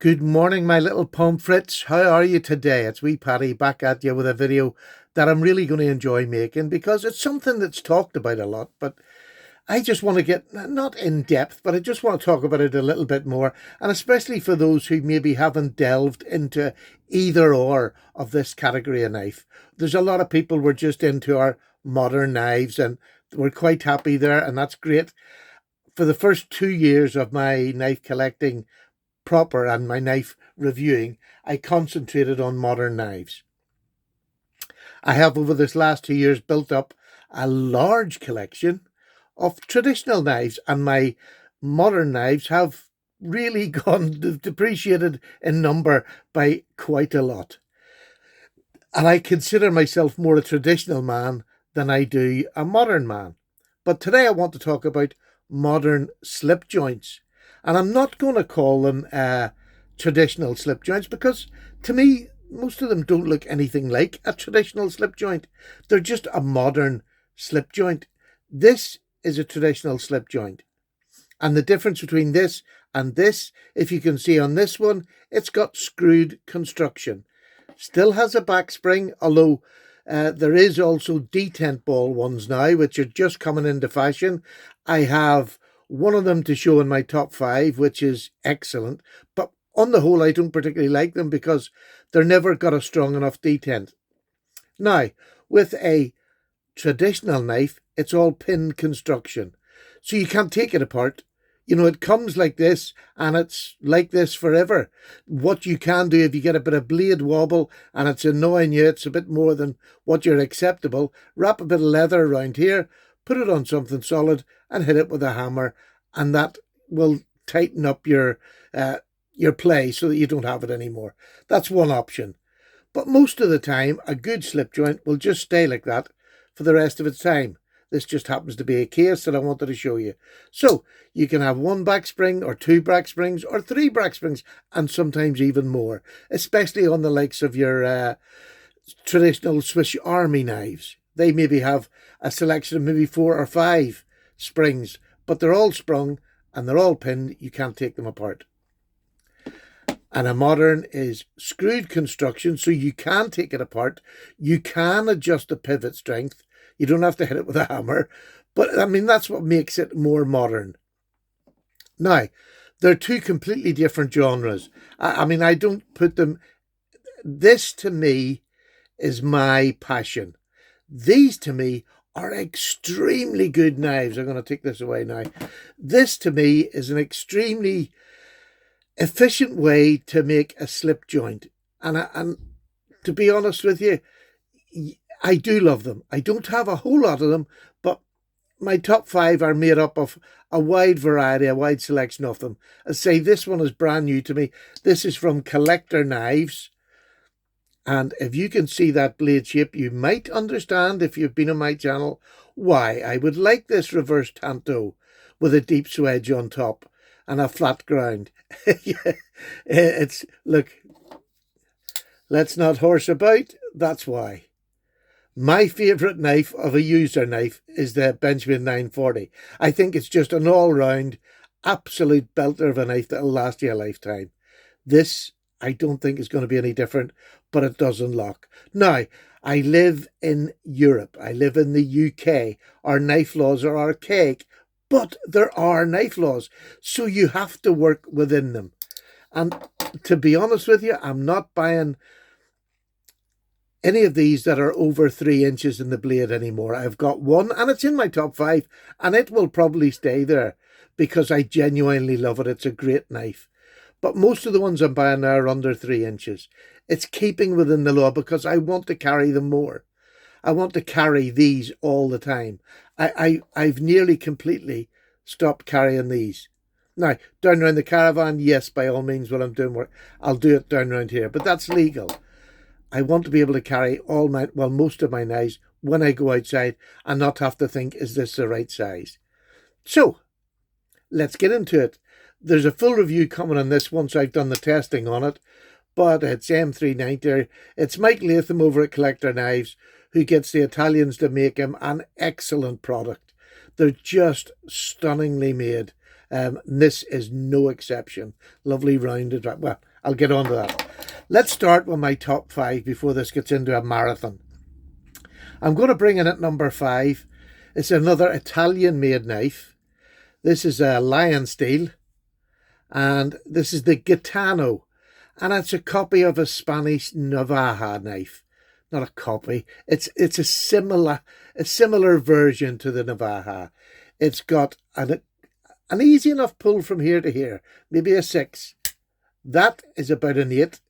Good morning, my little pomfrets. How are you today? It's wee Paddy back at you with a video that I'm really going to enjoy making because it's something that's talked about a lot, but I just want to get not in depth, but I just want to talk about it a little bit more, and especially for those who maybe haven't delved into either or of this category of knife. There's a lot of people who are just into our modern knives and we're quite happy there, and that's great. For the first 2 years of my knife collecting proper and my knife reviewing, I concentrated on modern knives. I have over this last 2 years built up a large collection of traditional knives, and my modern knives have really gone depreciated in number by quite a lot. And I consider myself more a traditional man than I do a modern man. But today I want to talk about modern slip joints. And I'm not going to call them traditional slip joints because to me, most of them don't look anything like a traditional slip joint. They're just a modern slip joint. This is a traditional slip joint. And the difference between this and this, if you can see on this one, it's got screwed construction. Still has a back spring, although there is also detent ball ones now, which are just coming into fashion. I have one of them to show in my top 5, which is excellent. But on the whole, I don't particularly like them because they're never got a strong enough detent. Now, with a traditional knife, it's all pin construction. So you can't take it apart. You know, it comes like this and it's like this forever. What you can do if you get a bit of blade wobble and it's annoying you, it's a bit more than what you're acceptable, wrap a bit of leather around here, put it on something solid and hit it with a hammer, and that will tighten up your play so that you don't have it anymore. That's one option. But most of the time, a good slip joint will just stay like that for the rest of its time. This just happens to be a case that I wanted to show you. So you can have one back spring or two back springs or three back springs and sometimes even more, especially on the likes of your traditional Swiss Army knives. They maybe have a selection of maybe 4 or 5 springs, but they're all sprung and they're all pinned. You can't take them apart. And a modern is screwed construction, so you can take it apart. You can adjust the pivot strength. You don't have to hit it with a hammer. But, I mean, that's what makes it more modern. Now, they're two completely different genres. I mean, I don't put them... This, to me, is my passion. These, to me, are extremely good knives. I'm going to take this away now. This, to me, is an extremely efficient way to make a slip joint. And to be honest with you, I do love them. I don't have a whole lot of them, but my top 5 are made up of a wide variety, a wide selection of them. I say this one is brand new to me. This is from Collector Knives. And if you can see that blade shape, you might understand, if you've been on my channel, why I would like this reverse tanto with a deep swedge on top and a flat ground. Look, let's not horse about. That's why. My favourite knife of a user knife is the Benchmade 940. I think it's just an all-round, absolute belter of a knife that'll last you a lifetime. This, I don't think is going to be any different, but it does unlock. Now, I live in Europe. I live in the UK. Our knife laws are archaic, but there are knife laws, so you have to work within them. And to be honest with you, I'm not buying any of these that are over 3 inches in the blade anymore. I've got one and it's in my top 5 and it will probably stay there because I genuinely love it. It's a great knife. But most of the ones I'm buying now are under 3 inches. It's keeping within the law because I want to carry them more. I want to carry these all the time. I've nearly completely stopped carrying these. Now, down around the caravan, yes, by all means, when I'm doing work, I'll do it down around here, but that's legal. I want to be able to carry most of my knives when I go outside and not have to think, is this the right size? So, let's get into it. There's a full review coming on this once I've done the testing on it, but it's M390. It's Mike Latham over at Collector Knives who gets the Italians to make him an excellent product. They're just stunningly made. This is no exception. Lovely rounded. Well, I'll get on to that. Let's start with my top 5 before this gets into a marathon. I'm going to bring in at number 5. It's another Italian-made knife. This is a lionsteel, and this is the gitano, and it's a copy of a Spanish Navaja knife. Not a copy. It's a similar version to the Navaja. It's got an easy enough pull from here to here, maybe a 6. That is about an 8.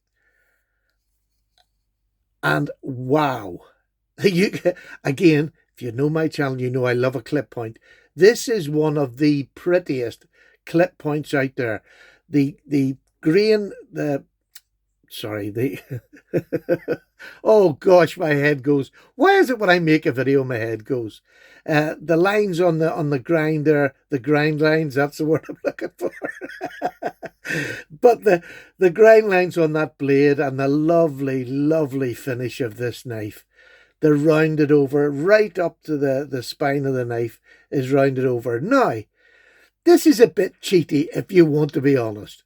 And wow, again, if you know my channel, you know I love a clip point. This is one of the prettiest clip points out there. The grain, oh gosh, my head goes. Why is it when I make a video my head goes? The lines on the grinder, the grind lines, that's the word I'm looking for. But the grind lines on that blade and the lovely, lovely finish of this knife. They're rounded over right up to the spine of the knife is rounded over. Now, this is a bit cheaty if you want to be honest,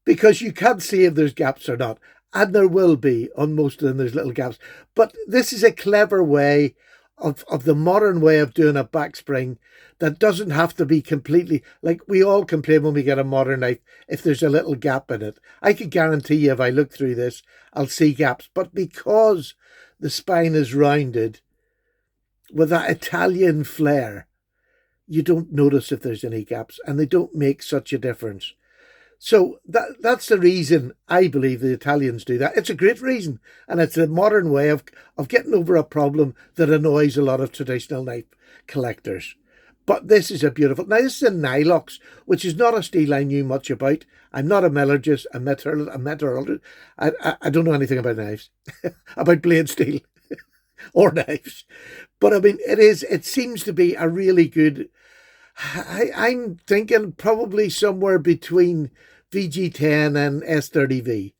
because you can't see if there's gaps or not. And there will be on most of them, there's little gaps. But this is a clever way of the modern way of doing a back spring that doesn't have to be completely, like we all complain when we get a modern knife, if there's a little gap in it. I can guarantee you if I look through this, I'll see gaps. But because the spine is rounded with that Italian flair, you don't notice if there's any gaps, and they don't make such a difference. So that's the reason I believe the Italians do that. It's a great reason, and it's a modern way of getting over a problem that annoys a lot of traditional knife collectors. But this is a beautiful... Now, this is a Nilox, which is not a steel I knew much about. I'm not a metallurgist, a metallurgist. I don't know anything about knives, about blade steel or knives. But, I mean, it seems to be a really good... I'm thinking probably somewhere between VG10 and S30V,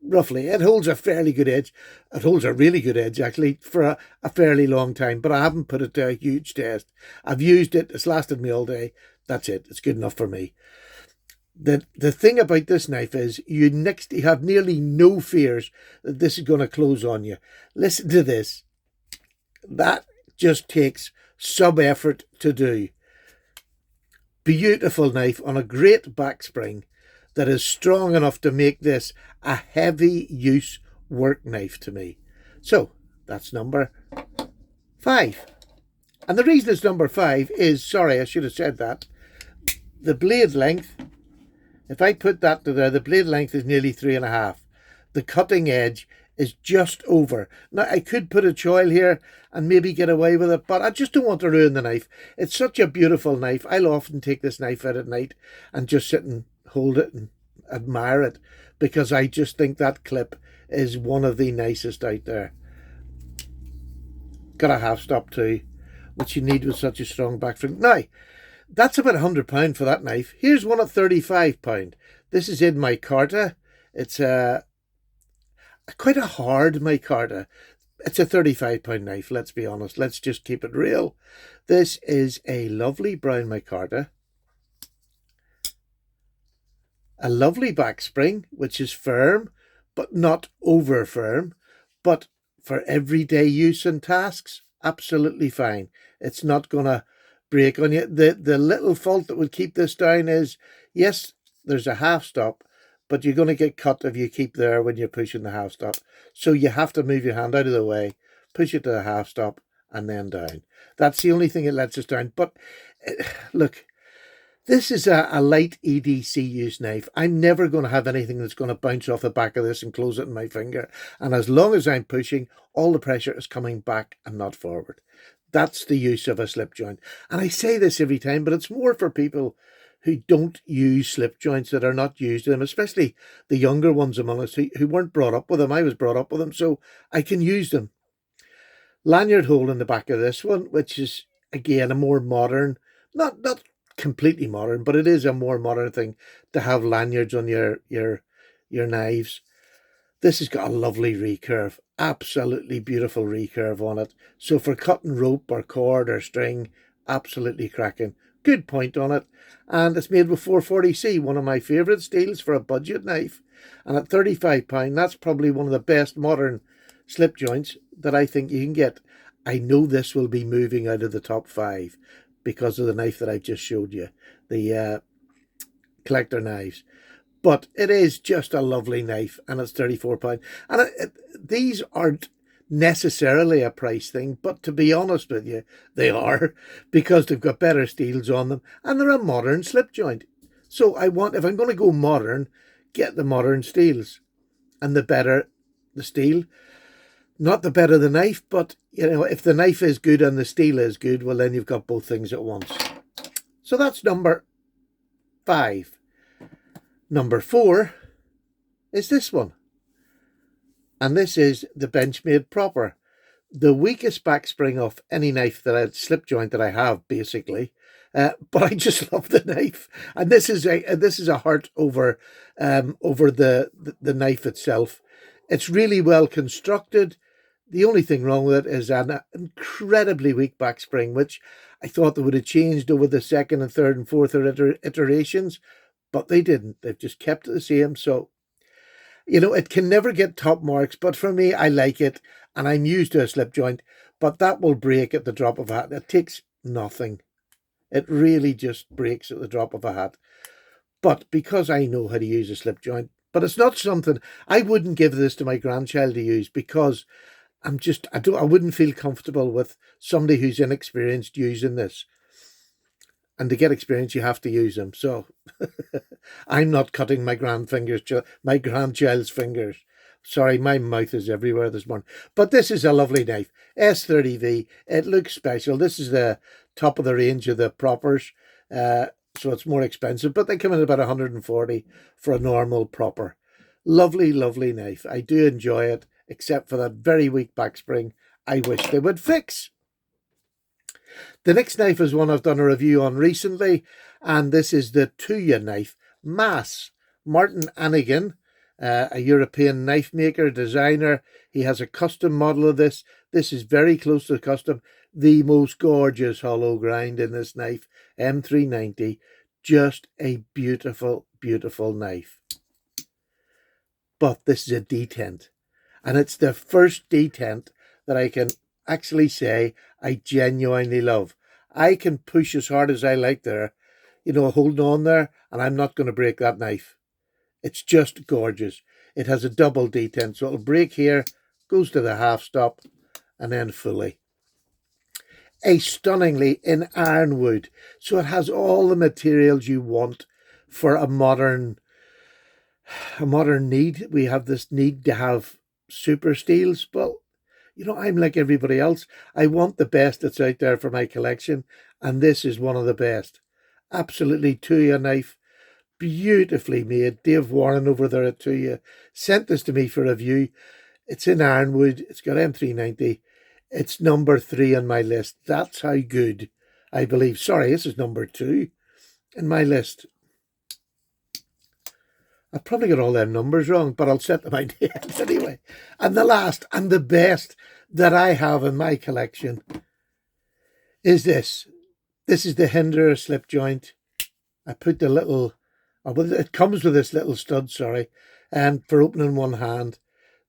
roughly. It holds a fairly good edge. It holds a really good edge, actually, for a fairly long time, but I haven't put it to a huge test. I've used it. It's lasted me all day. That's it. It's good enough for me. The thing about this knife is you have nearly no fears that this is going to close on you. Listen to this. That just takes some effort to do. Beautiful knife on a great back spring that is strong enough to make this a heavy use work knife to me. So that's number 5. And the reason it's number 5 is, sorry, I should have said that, the blade length, if I put that to there, the blade length is nearly 3.5. The cutting edge is just over. Now, I could put a choil here and maybe get away with it, but I just don't want to ruin the knife. It's such a beautiful knife. I'll often take this knife out at night and just sit and hold it and admire it, because I just think that clip is one of the nicest out there. Got a half stop too, which you need with such a strong back spring. Now, that's about £100 for that knife. Here's one at £35. This is in micarta. It's quite a hard micarta. It's a £35 knife, let's be honest. Let's just keep it real. This is a lovely brown micarta. A lovely back spring, which is firm, but not over firm. But for everyday use and tasks, absolutely fine. It's not going to break on you. The little fault that would keep this down is, yes, there's a half stop, but you're going to get cut if you keep there when you're pushing the half stop. So you have to move your hand out of the way, push it to the half stop, and then down. That's the only thing that lets us down. But look, this is a light EDC use knife. I'm never going to have anything that's going to bounce off the back of this and close it in my finger. And as long as I'm pushing, all the pressure is coming back and not forward. That's the use of a slip joint. And I say this every time, but it's more for people who don't use slip joints, that are not used to them, especially the younger ones among us who weren't brought up with them. I was brought up with them, so I can use them. Lanyard hole in the back of this one, which is, again, a more modern, not completely modern, but it is a more modern thing to have lanyards on your knives. This has got a lovely recurve, absolutely beautiful recurve on it. So for cutting rope or cord or string, absolutely cracking. good point on it. And it's made with 440C, one of my favourite steels for a budget knife. And at £35, that's probably one of the best modern slip joints that I think you can get. I know this will be moving out of the top 5 because of the knife that I've just showed you, the collector knives. But it is just a lovely knife, and it's £34. And these aren't necessarily a price thing, but to be honest with you, they are, because they've got better steels on them, and they're a modern slip joint. So if I'm going to go modern, get the modern steels, and the better the steel, not the better the knife, but if the knife is good and the steel is good, well, then you've got both things at once. So that's number 5. Number 4 is this one. And this is the Benchmade Proper. The weakest back spring of any knife slip joint that I have, basically. But I just love the knife. And this is a heart over the knife itself. It's really well constructed. The only thing wrong with it is an incredibly weak back spring, which I thought they would have changed over the second and third and fourth iterations, but they didn't. They've just kept it the same. So, it can never get top marks, but for me, I like it, and I'm used to a slip joint, but that will break at the drop of a hat. It takes nothing. It really just breaks at the drop of a hat. But because I know how to use a slip joint, but it's not something, I wouldn't give this to my grandchild to use, because I wouldn't feel comfortable with somebody who's inexperienced using this. And to get experience, you have to use them. So I'm not cutting my grandchild's fingers. Sorry, my mouth is everywhere this morning. But this is a lovely knife. S30V. It looks special. This is the top of the range of the propers. So it's more expensive. But they come in about 140 for a normal proper. Lovely, lovely knife. I do enjoy it, except for that very weak back spring I wish they would fix. The next knife is one I've done a review on recently, and this is the Tuya knife, Mass. Martin Anigan, a European knife maker, designer. He has a custom model of this. This is very close to custom. The most gorgeous hollow grind in this knife, M390. Just a beautiful, beautiful knife. But this is a detent, and it's the first detent that I can actually say I genuinely love. I can push as hard as I like there, holding on there, and I'm not going to break that knife. It's just gorgeous. It has a double detent, so it'll break here, goes to the half stop, and then fully. A stunningly in ironwood, so it has all the materials you want for a modern need. We have this need to have super steels, but I'm like everybody else. I want the best that's out there for my collection, and this is one of the best. Absolutely Tuya knife, beautifully made. Dave Warren over there at Tuya sent this to me for review. It's in ironwood. It's got M390. It's number 3 on my list. That's how good I believe. Sorry, this is number 2 in my list. I've probably got all them numbers wrong, but I'll set them ideas anyway. And the last and the best that I have in my collection is this. This is the Hinderer slip joint. I put the little, it comes with this little stud, for opening one hand.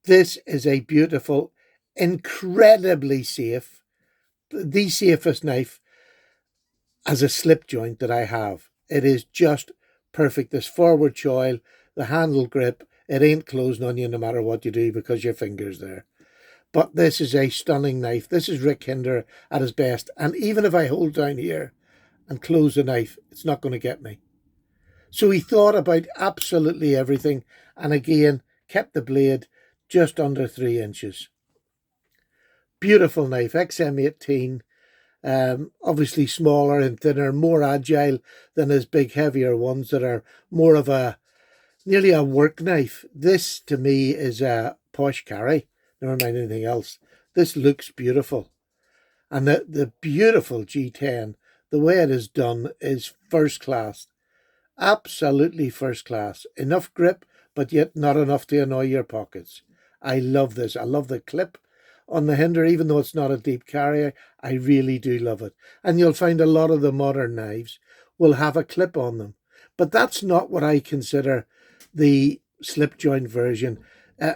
This is a beautiful, incredibly safe, the safest knife as a slip joint that I have. It is just perfect. This forward choil, the handle grip, it ain't closing on you no matter what you do because your finger's there. But this is a stunning knife. This is Rick Hinderer at his best. And even if I hold down here and close the knife, it's not going to get me. So he thought about absolutely everything. And again, kept the blade just under 3 inches. Beautiful knife, XM18. Obviously smaller and thinner, more agile than his big, heavier ones that are more of nearly a work knife. This, to me, is a posh carry. Never mind anything else. This looks beautiful. And the beautiful G10, the way it is done is first class. Absolutely first class. Enough grip, but yet not enough to annoy your pockets. I love this. I love the clip on the Hinderer, even though it's not a deep carrier. I really do love it. And you'll find a lot of the modern knives will have a clip on them. But that's not what I consider the slip joint version.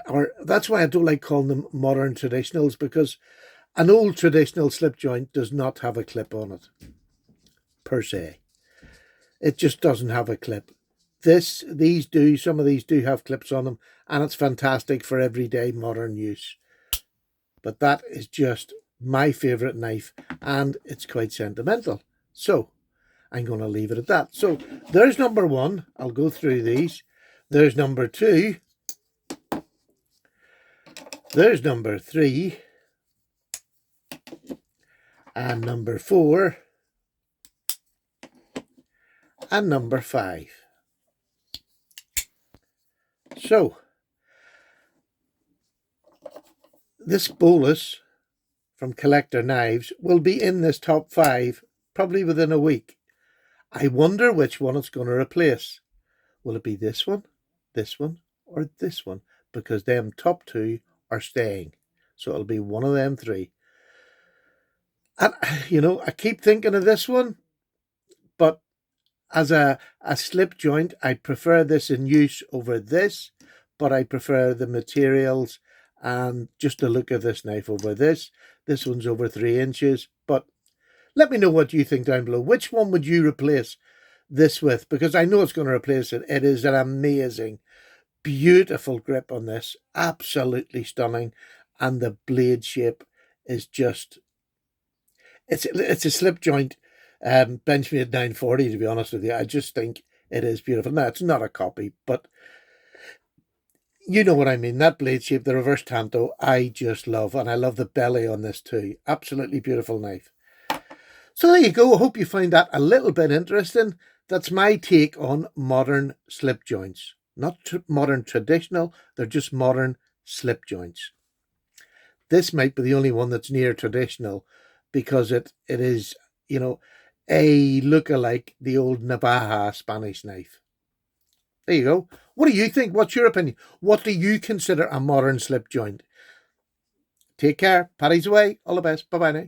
Or that's why I don't like calling them modern traditionals, because an old traditional slip joint does not have a clip on it, per se. It just doesn't have a clip. These do, some of these do have clips on them, and it's fantastic for everyday modern use. But that is just my favourite knife, and it's quite sentimental. So I'm going to leave it at that. So there's number one. I'll go through these. There's number two. There's number three. And number four. And number five. So this bolus from Collector Knives will be in this top five probably within a week. I wonder which one it's going to replace. Will it be this one, or this one? Because them top two are staying. So it'll be one of them three. And, you know, I keep thinking of this one, but as a slip joint, I prefer this in use over this, but I prefer the materials and just the look of this knife over this. This one's over 3 inches, but let me know what you think down below. Which one would you replace this with? Because I know it's going to replace it. It is an amazing, beautiful grip on this. Absolutely stunning. And the blade shape is just... It's a slip joint Benchmade 940, to be honest with you. I just think it is beautiful. Now, it's not a copy, but you know what I mean. That blade shape, the reverse tanto, I just love. And I love the belly on this too. Absolutely beautiful knife. So there you go. I hope you find that a little bit interesting. That's my take on modern slip joints. Not modern traditional, they're just modern slip joints. This might be the only one that's near traditional because it is, you know, a look-alike the old Navaja Spanish knife. There you go. What do you think? What's your opinion? What do you consider a modern slip joint? Take care. Paddy's away. All the best. Bye-bye now.